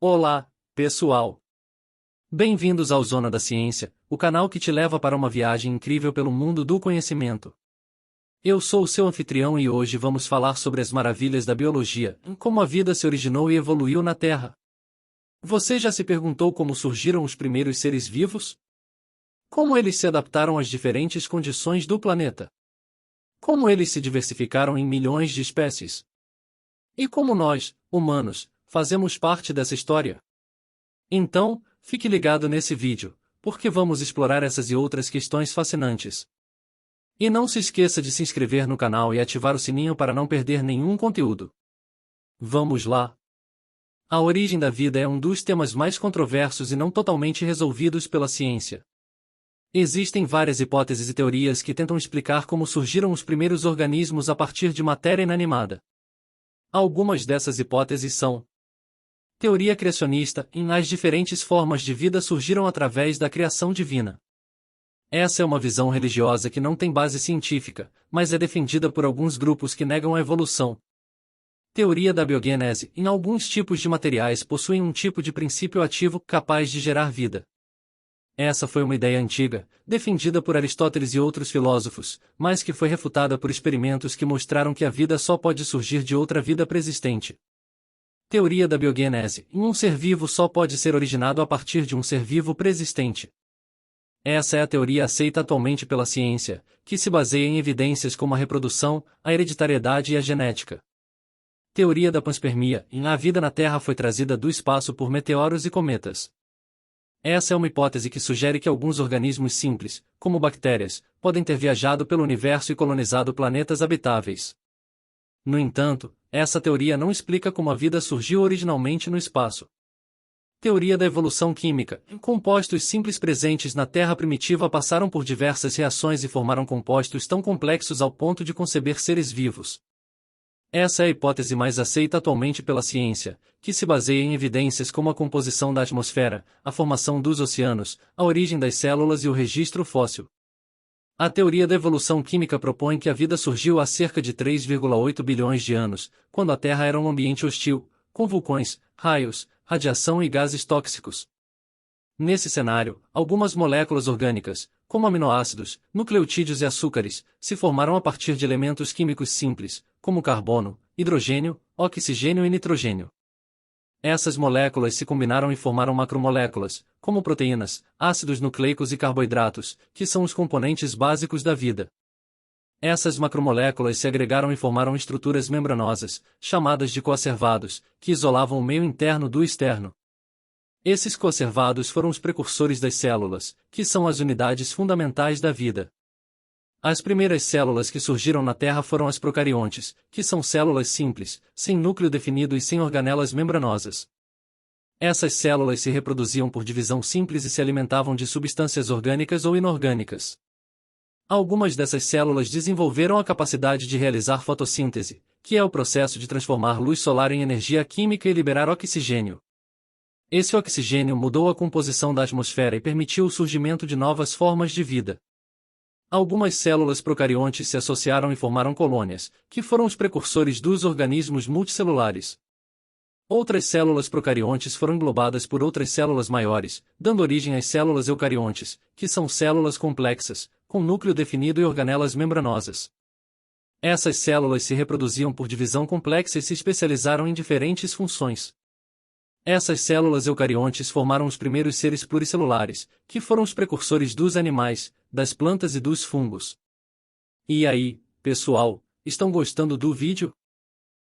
Olá, pessoal! Bem-vindos ao Zona da Ciência, o canal que te leva para uma viagem incrível pelo mundo do conhecimento. Eu sou o seu anfitrião e hoje vamos falar sobre as maravilhas da biologia, como a vida se originou e evoluiu na Terra. Você já se perguntou como surgiram os primeiros seres vivos? Como eles se adaptaram às diferentes condições do planeta? Como eles se diversificaram em milhões de espécies? E como nós, humanos, fazemos parte dessa história? Então, fique ligado nesse vídeo, porque vamos explorar essas e outras questões fascinantes. E não se esqueça de se inscrever no canal e ativar o sininho para não perder nenhum conteúdo. Vamos lá! A origem da vida é um dos temas mais controversos e não totalmente resolvidos pela ciência. Existem várias hipóteses e teorias que tentam explicar como surgiram os primeiros organismos a partir de matéria inanimada. Algumas dessas hipóteses são: teoria criacionista, em as diferentes formas de vida surgiram através da criação divina. Essa é uma visão religiosa que não tem base científica, mas é defendida por alguns grupos que negam a evolução. Teoria da biogênese, em alguns tipos de materiais possuem um tipo de princípio ativo capaz de gerar vida. Essa foi uma ideia antiga, defendida por Aristóteles e outros filósofos, mas que foi refutada por experimentos que mostraram que a vida só pode surgir de outra vida preexistente. Teoria da biogênese, um ser vivo só pode ser originado a partir de um ser vivo preexistente. Essa é a teoria aceita atualmente pela ciência, que se baseia em evidências como a reprodução, a hereditariedade e a genética. Teoria da panspermia, a vida na Terra foi trazida do espaço por meteoros e cometas. Essa é uma hipótese que sugere que alguns organismos simples, como bactérias, podem ter viajado pelo universo e colonizado planetas habitáveis. No entanto, essa teoria não explica como a vida surgiu originalmente no espaço. Teoria da evolução química. Compostos simples presentes na Terra primitiva passaram por diversas reações e formaram compostos tão complexos ao ponto de conceber seres vivos. Essa é a hipótese mais aceita atualmente pela ciência, que se baseia em evidências como a composição da atmosfera, a formação dos oceanos, a origem das células e o registro fóssil. A teoria da evolução química propõe que a vida surgiu há cerca de 3,8 bilhões de anos, quando a Terra era um ambiente hostil, com vulcões, raios, radiação e gases tóxicos. Nesse cenário, algumas moléculas orgânicas, como aminoácidos, nucleotídeos e açúcares, se formaram a partir de elementos químicos simples, como carbono, hidrogênio, oxigênio e nitrogênio. Essas moléculas se combinaram e formaram macromoléculas, como proteínas, ácidos nucleicos e carboidratos, que são os componentes básicos da vida. Essas macromoléculas se agregaram e formaram estruturas membranosas, chamadas de coacervados, que isolavam o meio interno do externo. Esses coacervados foram os precursores das células, que são as unidades fundamentais da vida. As primeiras células que surgiram na Terra foram as procariontes, que são células simples, sem núcleo definido e sem organelas membranosas. Essas células se reproduziam por divisão simples e se alimentavam de substâncias orgânicas ou inorgânicas. Algumas dessas células desenvolveram a capacidade de realizar fotossíntese, que é o processo de transformar luz solar em energia química e liberar oxigênio. Esse oxigênio mudou a composição da atmosfera e permitiu o surgimento de novas formas de vida. Algumas células procariontes se associaram e formaram colônias, que foram os precursores dos organismos multicelulares. Outras células procariontes foram englobadas por outras células maiores, dando origem às células eucariontes, que são células complexas, com núcleo definido e organelas membranosas. Essas células se reproduziam por divisão complexa e se especializaram em diferentes funções. Essas células eucariontes formaram os primeiros seres pluricelulares, que foram os precursores dos animais, das plantas e dos fungos. E aí, pessoal, estão gostando do vídeo?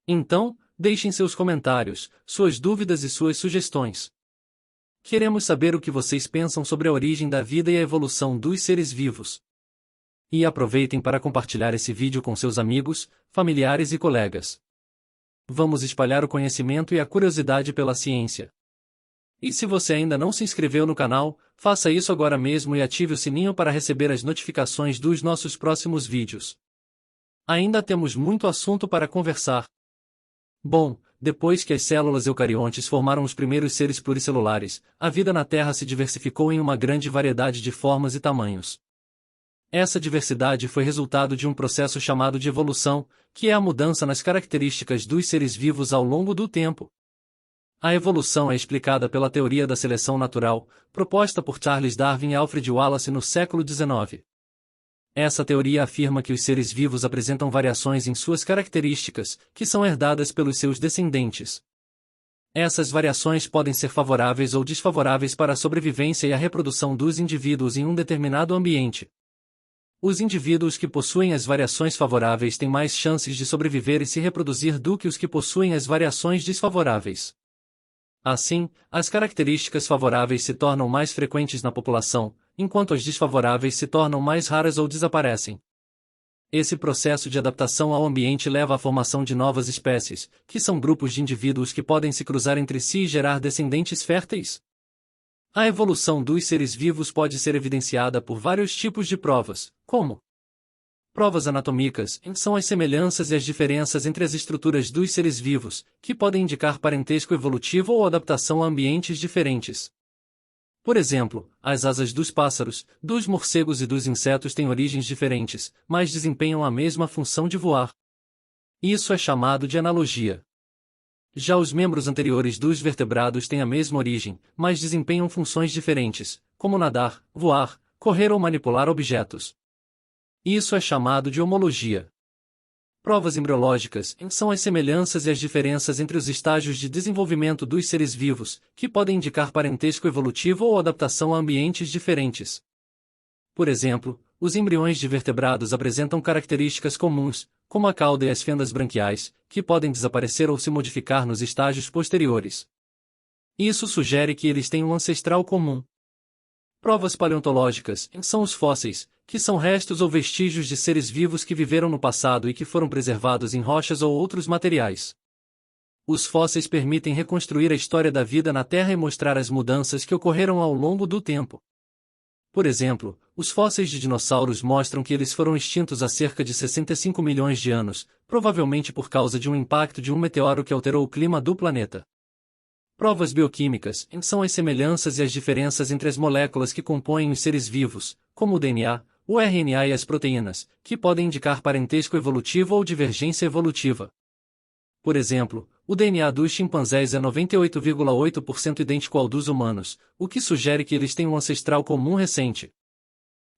Então, deixem seus comentários, suas dúvidas e suas sugestões. Queremos saber o que vocês pensam sobre a origem da vida e a evolução dos seres vivos. E aproveitem para compartilhar esse vídeo com seus amigos, familiares e colegas. Vamos espalhar o conhecimento e a curiosidade pela ciência. E se você ainda não se inscreveu no canal, faça isso agora mesmo e ative o sininho para receber as notificações dos nossos próximos vídeos. Ainda temos muito assunto para conversar. Bom, depois que as células eucariontes formaram os primeiros seres pluricelulares, a vida na Terra se diversificou em uma grande variedade de formas e tamanhos. Essa diversidade foi resultado de um processo chamado de evolução, que é a mudança nas características dos seres vivos ao longo do tempo. A evolução é explicada pela teoria da seleção natural, proposta por Charles Darwin e Alfred Wallace no século XIX. Essa teoria afirma que os seres vivos apresentam variações em suas características, que são herdadas pelos seus descendentes. Essas variações podem ser favoráveis ou desfavoráveis para a sobrevivência e a reprodução dos indivíduos em um determinado ambiente. Os indivíduos que possuem as variações favoráveis têm mais chances de sobreviver e se reproduzir do que os que possuem as variações desfavoráveis. Assim, as características favoráveis se tornam mais frequentes na população, enquanto as desfavoráveis se tornam mais raras ou desaparecem. Esse processo de adaptação ao ambiente leva à formação de novas espécies, que são grupos de indivíduos que podem se cruzar entre si e gerar descendentes férteis. A evolução dos seres vivos pode ser evidenciada por vários tipos de provas, como provas anatômicas, são as semelhanças e as diferenças entre as estruturas dos seres vivos, que podem indicar parentesco evolutivo ou adaptação a ambientes diferentes. Por exemplo, as asas dos pássaros, dos morcegos e dos insetos têm origens diferentes, mas desempenham a mesma função de voar. Isso é chamado de analogia. Já os membros anteriores dos vertebrados têm a mesma origem, mas desempenham funções diferentes, como nadar, voar, correr ou manipular objetos. Isso é chamado de homologia. Provas embriológicas são as semelhanças e as diferenças entre os estágios de desenvolvimento dos seres vivos, que podem indicar parentesco evolutivo ou adaptação a ambientes diferentes. Por exemplo, os embriões de vertebrados apresentam características comuns, como a cauda e as fendas branquiais, que podem desaparecer ou se modificar nos estágios posteriores. Isso sugere que eles têm um ancestral comum. Provas paleontológicas são os fósseis, que são restos ou vestígios de seres vivos que viveram no passado e que foram preservados em rochas ou outros materiais. Os fósseis permitem reconstruir a história da vida na Terra e mostrar as mudanças que ocorreram ao longo do tempo. Por exemplo, os fósseis de dinossauros mostram que eles foram extintos há cerca de 65 milhões de anos, provavelmente por causa de um impacto de um meteoro que alterou o clima do planeta. Provas bioquímicas são as semelhanças e as diferenças entre as moléculas que compõem os seres vivos, como o DNA, o RNA e as proteínas, que podem indicar parentesco evolutivo ou divergência evolutiva. Por exemplo, o DNA dos chimpanzés é 98,8% idêntico ao dos humanos, o que sugere que eles têm um ancestral comum recente.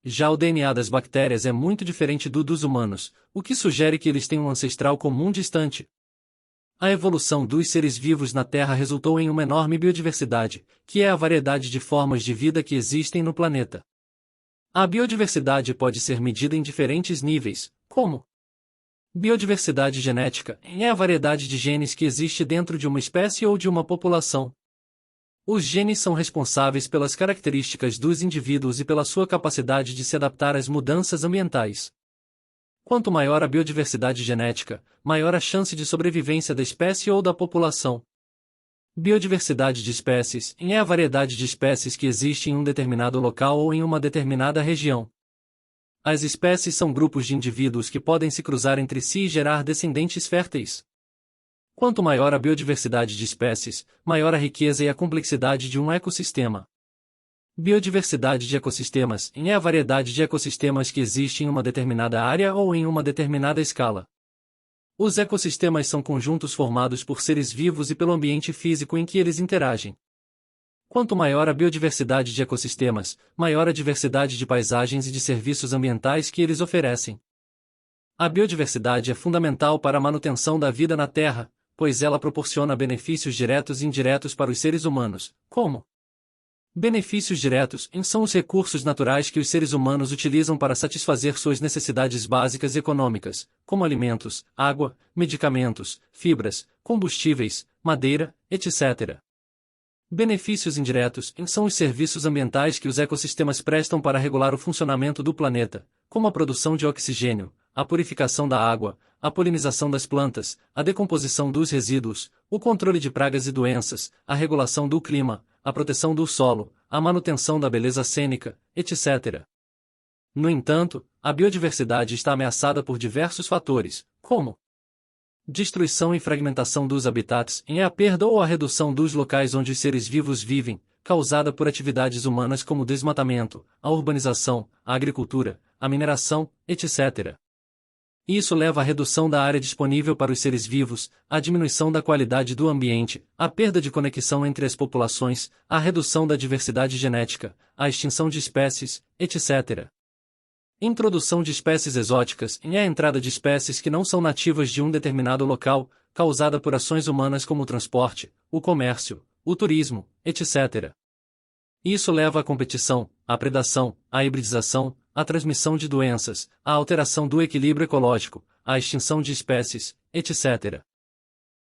Já o DNA das bactérias é muito diferente do dos humanos, o que sugere que eles têm um ancestral comum distante. A evolução dos seres vivos na Terra resultou em uma enorme biodiversidade, que é a variedade de formas de vida que existem no planeta. A biodiversidade pode ser medida em diferentes níveis, como biodiversidade genética é a variedade de genes que existe dentro de uma espécie ou de uma população. Os genes são responsáveis pelas características dos indivíduos e pela sua capacidade de se adaptar às mudanças ambientais. Quanto maior a biodiversidade genética, maior a chance de sobrevivência da espécie ou da população. Biodiversidade de espécies é a variedade de espécies que existe em um determinado local ou em uma determinada região. As espécies são grupos de indivíduos que podem se cruzar entre si e gerar descendentes férteis. Quanto maior a biodiversidade de espécies, maior a riqueza e a complexidade de um ecossistema. Biodiversidade de ecossistemas é a variedade de ecossistemas que existe em uma determinada área ou em uma determinada escala. Os ecossistemas são conjuntos formados por seres vivos e pelo ambiente físico em que eles interagem. Quanto maior a biodiversidade de ecossistemas, maior a diversidade de paisagens e de serviços ambientais que eles oferecem. A biodiversidade é fundamental para a manutenção da vida na Terra, pois ela proporciona benefícios diretos e indiretos para os seres humanos, como benefícios diretos são os recursos naturais que os seres humanos utilizam para satisfazer suas necessidades básicas e econômicas, como alimentos, água, medicamentos, fibras, combustíveis, madeira, etc. Benefícios indiretos são os serviços ambientais que os ecossistemas prestam para regular o funcionamento do planeta, como a produção de oxigênio, a purificação da água, a polinização das plantas, a decomposição dos resíduos, o controle de pragas e doenças, a regulação do clima, a proteção do solo, a manutenção da beleza cênica, etc. No entanto, a biodiversidade está ameaçada por diversos fatores, como destruição e fragmentação dos habitats, a perda ou a redução dos locais onde os seres vivos vivem, causada por atividades humanas como o desmatamento, a urbanização, a agricultura, a mineração, etc. Isso leva à redução da área disponível para os seres vivos, à diminuição da qualidade do ambiente, à perda de conexão entre as populações, à redução da diversidade genética, à extinção de espécies, etc. Introdução de espécies exóticas é a entrada de espécies que não são nativas de um determinado local, causada por ações humanas como o transporte, o comércio, o turismo, etc. Isso leva à competição, à predação, à hibridização, à transmissão de doenças, à alteração do equilíbrio ecológico, à extinção de espécies, etc.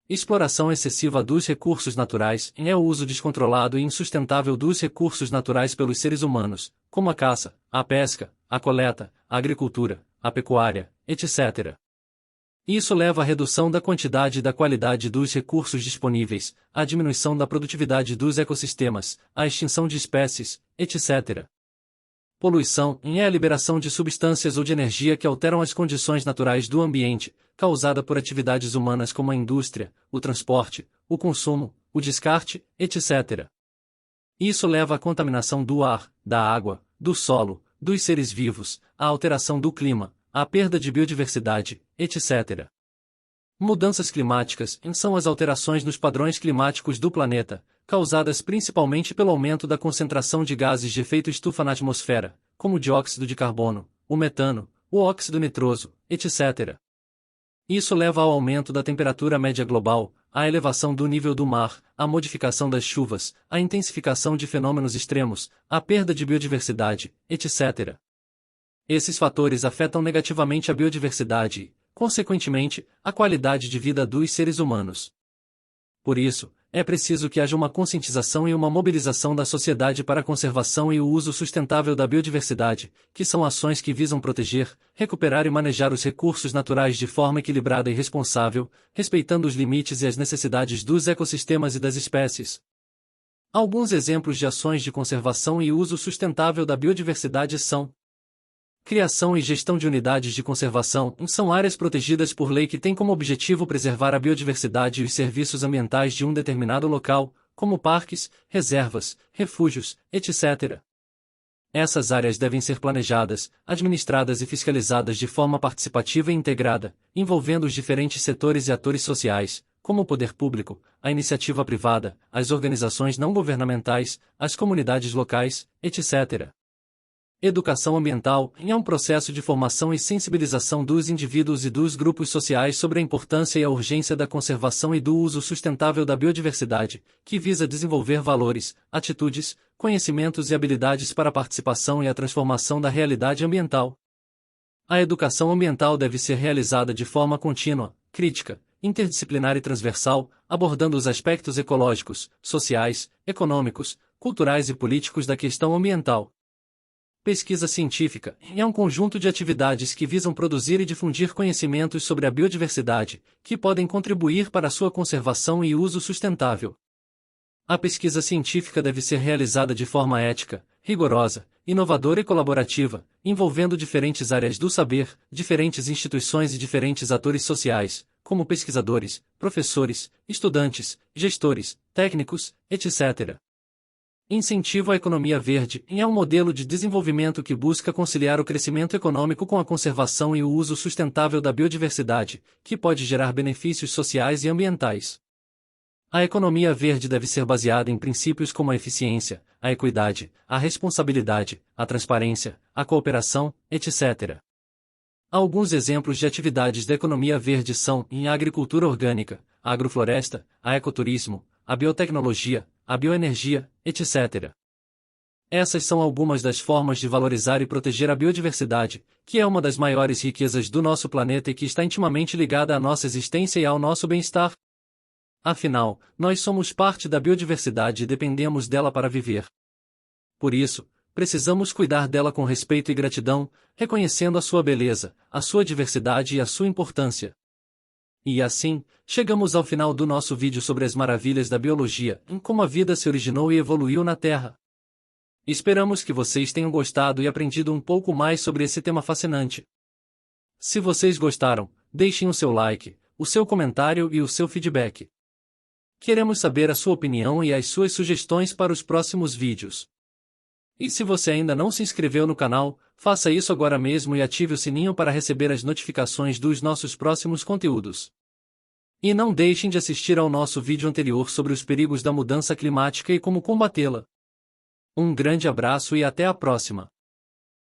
Exploração excessiva dos recursos naturais é o uso descontrolado e insustentável dos recursos naturais pelos seres humanos, como a caça, a pesca, a coleta, a agricultura, a pecuária, etc. Isso leva à redução da quantidade e da qualidade dos recursos disponíveis, à diminuição da produtividade dos ecossistemas, à extinção de espécies, etc. Poluição é a liberação de substâncias ou de energia que alteram as condições naturais do ambiente, causada por atividades humanas como a indústria, o transporte, o consumo, o descarte, etc. Isso leva à contaminação do ar, da água, do solo, dos seres vivos, à alteração do clima, à perda de biodiversidade, etc. Mudanças climáticas são as alterações nos padrões climáticos do planeta, causadas principalmente pelo aumento da concentração de gases de efeito estufa na atmosfera, como o dióxido de carbono, o metano, o óxido nitroso, etc. Isso leva ao aumento da temperatura média global, à elevação do nível do mar, à modificação das chuvas, à intensificação de fenômenos extremos, à perda de biodiversidade, etc. Esses fatores afetam negativamente a biodiversidade e, consequentemente, a qualidade de vida dos seres humanos. Por isso, é preciso que haja uma conscientização e uma mobilização da sociedade para a conservação e o uso sustentável da biodiversidade, que são ações que visam proteger, recuperar e manejar os recursos naturais de forma equilibrada e responsável, respeitando os limites e as necessidades dos ecossistemas e das espécies. Alguns exemplos de ações de conservação e uso sustentável da biodiversidade são: criação e gestão de unidades de conservação são áreas protegidas por lei que têm como objetivo preservar a biodiversidade e os serviços ambientais de um determinado local, como parques, reservas, refúgios, etc. Essas áreas devem ser planejadas, administradas e fiscalizadas de forma participativa e integrada, envolvendo os diferentes setores e atores sociais, como o poder público, a iniciativa privada, as organizações não governamentais, as comunidades locais, etc. Educação ambiental é um processo de formação e sensibilização dos indivíduos e dos grupos sociais sobre a importância e a urgência da conservação e do uso sustentável da biodiversidade, que visa desenvolver valores, atitudes, conhecimentos e habilidades para a participação e a transformação da realidade ambiental. A educação ambiental deve ser realizada de forma contínua, crítica, interdisciplinar e transversal, abordando os aspectos ecológicos, sociais, econômicos, culturais e políticos da questão ambiental. Pesquisa científica é um conjunto de atividades que visam produzir e difundir conhecimentos sobre a biodiversidade, que podem contribuir para a sua conservação e uso sustentável. A pesquisa científica deve ser realizada de forma ética, rigorosa, inovadora e colaborativa, envolvendo diferentes áreas do saber, diferentes instituições e diferentes atores sociais, como pesquisadores, professores, estudantes, gestores, técnicos, etc. Incentivo à economia verde é um modelo de desenvolvimento que busca conciliar o crescimento econômico com a conservação e o uso sustentável da biodiversidade, que pode gerar benefícios sociais e ambientais. A economia verde deve ser baseada em princípios como a eficiência, a equidade, a responsabilidade, a transparência, a cooperação, etc. Alguns exemplos de atividades da economia verde são a agricultura orgânica, a agrofloresta, a ecoturismo, a biotecnologia, a bioenergia, etc. Essas são algumas das formas de valorizar e proteger a biodiversidade, que é uma das maiores riquezas do nosso planeta e que está intimamente ligada à nossa existência e ao nosso bem-estar. Afinal, nós somos parte da biodiversidade e dependemos dela para viver. Por isso, precisamos cuidar dela com respeito e gratidão, reconhecendo a sua beleza, a sua diversidade e a sua importância. E assim, chegamos ao final do nosso vídeo sobre as maravilhas da biologia, em como a vida se originou e evoluiu na Terra. Esperamos que vocês tenham gostado e aprendido um pouco mais sobre esse tema fascinante. Se vocês gostaram, deixem o seu like, o seu comentário e o seu feedback. Queremos saber a sua opinião e as suas sugestões para os próximos vídeos. E se você ainda não se inscreveu no canal, faça isso agora mesmo e ative o sininho para receber as notificações dos nossos próximos conteúdos. E não deixem de assistir ao nosso vídeo anterior sobre os perigos da mudança climática e como combatê-la. Um grande abraço e até a próxima!